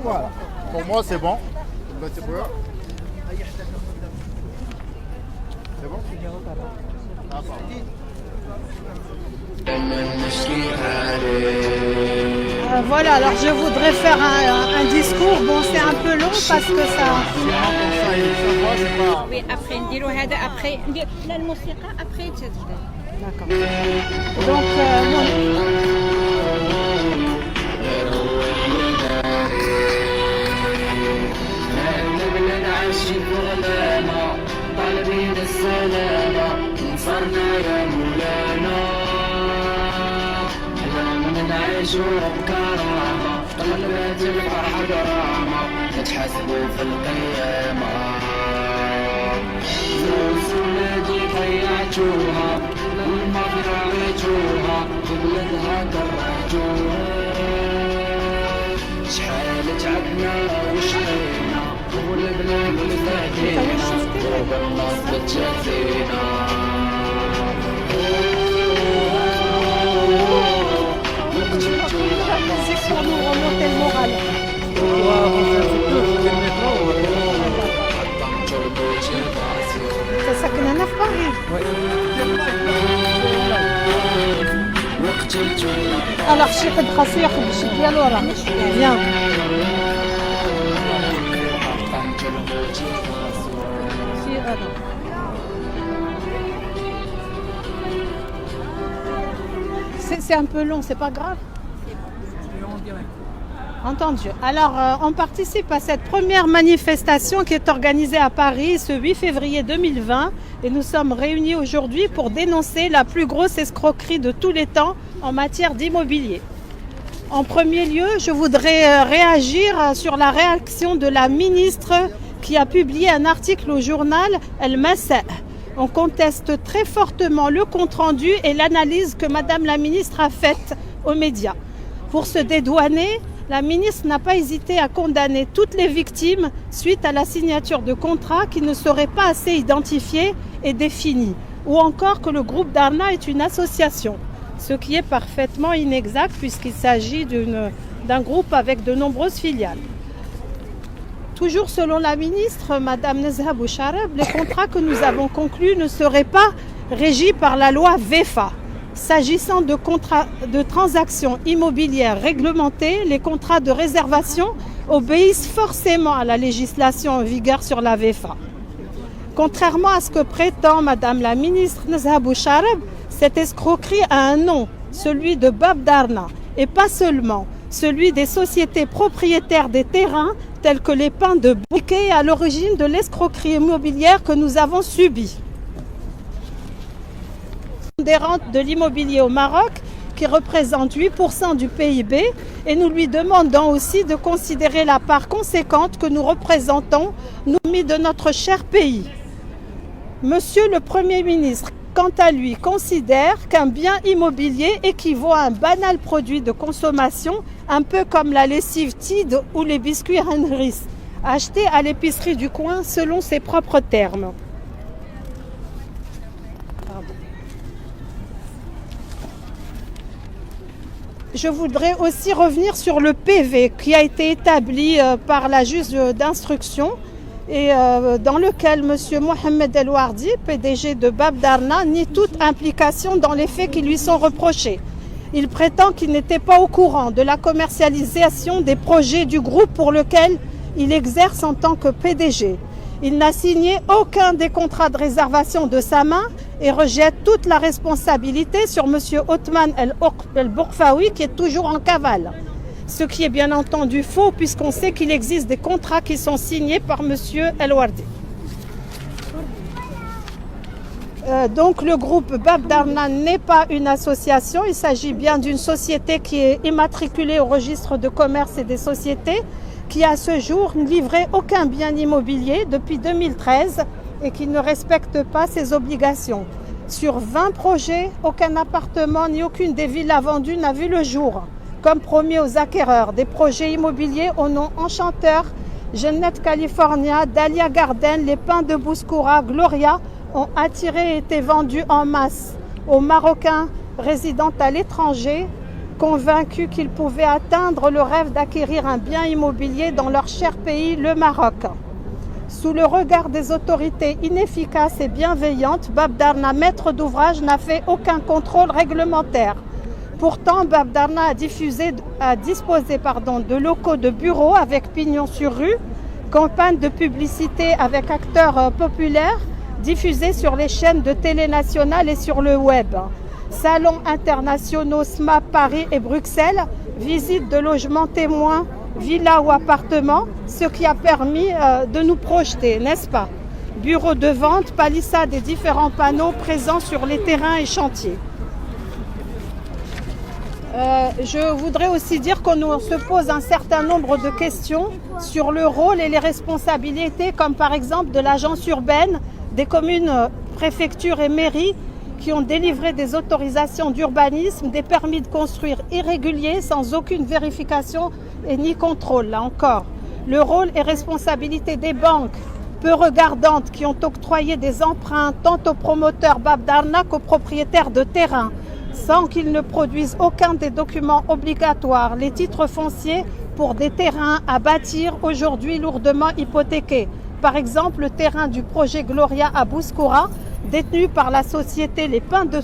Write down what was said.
Voilà. Pour moi, c'est bon. C'est bon. Ah, voilà, alors je voudrais faire un discours. Bon, c'est un peu long parce que ça. Oui, après نديرو هذا après ندير لا الموسيقى après تبدا. D'accord. Donc طالبين السلامة نصرنا يا مولانا حلمنا نعيشو بكرامة طلبات الفرحة كرامة نتحاسبوا في القيامة فلوس ولادي ضيعتوها والمغفرة عملتوها وبلادها كرهتوها شحال تعبنا وشقينا والبلاد والفاتينا وبالنص بتجازينا c'est pour nous remonter le moral. ساكنة في باريس. Alors شي قد خاصو ياخذ شي ديال ورا. Bien. C'est un peu long, c'est pas grave. Entendu. Alors, on participe à cette première manifestation qui est organisée à Paris ce 8 février 2020 et nous sommes réunis aujourd'hui pour dénoncer la plus grosse escroquerie de tous les temps en matière d'immobilier. En premier lieu, je voudrais réagir sur la réaction de la ministre qui a publié un article au journal El Massa. On conteste très fortement le compte-rendu et l'analyse que Madame la ministre a faite aux médias. Pour se dédouaner, la ministre n'a pas hésité à condamner toutes les victimes suite à la signature de contrats qui ne seraient pas assez identifiés et définis, ou encore que le groupe Darna est une association, ce qui est parfaitement inexact puisqu'il s'agit d'un groupe avec de nombreuses filiales. Toujours selon la ministre, Madame Nezha Bouchareb, les contrats que nous avons conclus ne seraient pas régis par la loi VEFA. S'agissant de transactions immobilières réglementées, les contrats de réservation obéissent forcément à la législation en vigueur sur la VEFA. Contrairement à ce que prétend Madame la ministre Nezha Bouchareb, cette escroquerie a un nom, celui de Bab Darna, et pas seulement, celui des sociétés propriétaires des terrains tels que les pins de bouquet à l'origine de l'escroquerie immobilière que nous avons subie. Des rentes de l'immobilier au Maroc qui représente 8% du PIB et nous lui demandons aussi de considérer la part conséquente que nous représentons, nous de notre cher pays. Monsieur le Premier ministre, quant à lui, considère qu'un bien immobilier équivaut à un banal produit de consommation, un peu comme la lessive Tide ou les biscuits Henry's, achetés à l'épicerie du coin selon ses propres termes. Je voudrais aussi revenir sur le PV qui a été établi par la juge d'instruction et dans lequel M. Mohamed El Wardi, PDG de Bab Darna, nie toute implication dans les faits qui lui sont reprochés. Il prétend qu'il n'était pas au courant de la commercialisation des projets du groupe pour lequel il exerce en tant que PDG. Il n'a signé aucun des contrats de réservation de sa main et rejette toute la responsabilité sur M. Othman El Bourfaoui qui est toujours en cavale. Ce qui est bien entendu faux puisqu'on sait qu'il existe des contrats qui sont signés par M. El Wardi. Donc le groupe Bab Darna n'est pas une association, il s'agit bien d'une société qui est immatriculée au registre de commerce et des sociétés qui à ce jour ne livrait aucun bien immobilier depuis 2013 et qui ne respecte pas ses obligations. Sur 20 projets, aucun appartement ni aucune des villas vendues n'a vu le jour. Comme promis aux acquéreurs, des projets immobiliers au nom Enchanteur, Jeannette California, Dahlia Garden, les Pins de Bouskoura, Gloria ont attiré et été vendus en masse aux Marocains résidant à l'étranger convaincus qu'ils pouvaient atteindre le rêve d'acquérir un bien immobilier dans leur cher pays, le Maroc. Sous le regard des autorités inefficaces et bienveillantes, Bab Darna, maître d'ouvrage, n'a fait aucun contrôle réglementaire. Pourtant, Bab Darna a disposé de locaux de bureaux avec pignon sur rue, campagne de publicité avec acteurs populaires diffusés sur les chaînes de télé nationales et sur le web. Salons internationaux SMAP Paris et Bruxelles, visite de logements témoins, villas ou appartements, ce qui a permis de nous projeter, n'est-ce pas? Bureaux de vente, palissades et différents panneaux présents sur les terrains et chantiers. Je voudrais aussi dire qu'on se pose un certain nombre de questions sur le rôle et les responsabilités, comme par exemple de l'agence urbaine, des communes, préfectures et mairies qui ont délivré des autorisations d'urbanisme, des permis de construire irréguliers sans aucune vérification et ni contrôle, là encore. Le rôle et responsabilité des banques peu regardantes qui ont octroyé des emprunts tant aux promoteurs Bab Darna qu'aux propriétaires de terrains, sans qu'ils ne produisent aucun des documents obligatoires, les titres fonciers pour des terrains à bâtir aujourd'hui lourdement hypothéqués. Par exemple, le terrain du projet Gloria à Bouskoura, détenu par la société Les Pins de